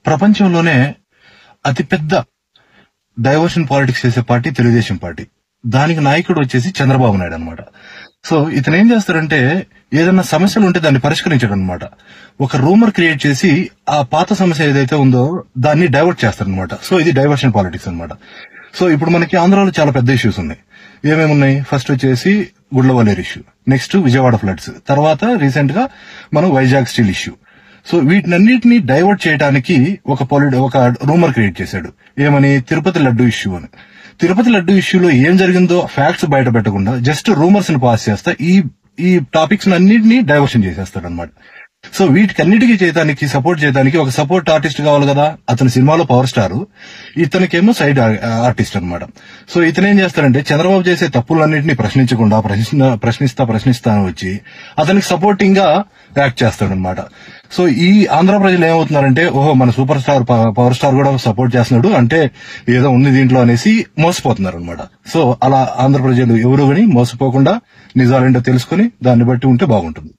ప్రపంచంలోనే అతిపెద్ద diversion politics చేసే పార్టీ తెలుగుదేశం పార్టీ. దానికి నాయకుడు వచ్చేసి చంద్రబాబు నాయుడు అనమాట. సో ఇతను ఏం చేస్తాడంటే ఏదైనా సమస్యలు ఉంటే దాన్ని పరిష్కరించడం అనమాట. ఒక రూమర్ క్రియేట్ చేసి ఆ పాత సమస్య ఏదైతే ఉందో దాన్ని డైవర్ట్ చేస్తారనమాట. సో ఇది డైవర్షన్ పాలిటిక్స్ అనమాట. సో ఇప్పుడు మనకి ఆంధ్రాలో చాలా పెద్ద ఇష్యూస్ ఉన్నాయి. ఏమేమి ఉన్నాయి? ఫస్ట్ వచ్చేసి Gudlavalleru issue, next Vijayawada floods, తర్వాత రీసెంట్ గా మనం వైజాగ్ స్టీల్ ఇష్యూ. సో వీటినన్నిటిని డైవర్ట్ చేయడానికి ఒక రూమర్ క్రియేట్ చేశాడు. ఏమని? తిరుపతి లడ్డు ఇష్యూ అని. తిరుపతి లడ్డు ఇష్యూలో ఏం జరిగిందో ఫ్యాక్ట్స్ బయట పెట్టకుండా జస్ట్ రూమర్స్ ని పాస్ చేస్తా ఈ టాపిక్స్ అన్నింటినీ డైవర్షన్ చేసేస్తాడు అనమాట. సో వీటికన్నిటికీ సపోర్ట్ చేయడానికి ఒక సపోర్ట్ ఆర్టిస్ట్ కావాలి కదా. అతని సినిమాలో పవర్ స్టార్, ఇతనికేమో సైడ్ ఆర్టిస్ట్ అనమాట. సో ఇతను ఏం చేస్తాడంటే చంద్రబాబు చేసే తప్పులన్నింటినీ ప్రశ్నించకుండా ప్రశ్నిస్తా అని వచ్చి అతనికి సపోర్టింగ్ గా యాక్ట్ చేస్తాడనమాట. సో ఈ ఆంధ్ర ప్రజలు ఏమవుతున్నారంటే, ఓహో మన సూపర్ స్టార్ పవర్ స్టార్ కూడా సపోర్ట్ చేస్తున్నాడు అంటే ఏదో ఉంది దీంట్లో అనేసి మోసపోతున్నారు అనమాట. సో అలా ఆంధ్ర ప్రజలు ఎవరు కానీ మోసపోకుండా నిజాలేంటో తెలుసుకుని దాన్ని బట్టి ఉంటే బాగుంటుంది.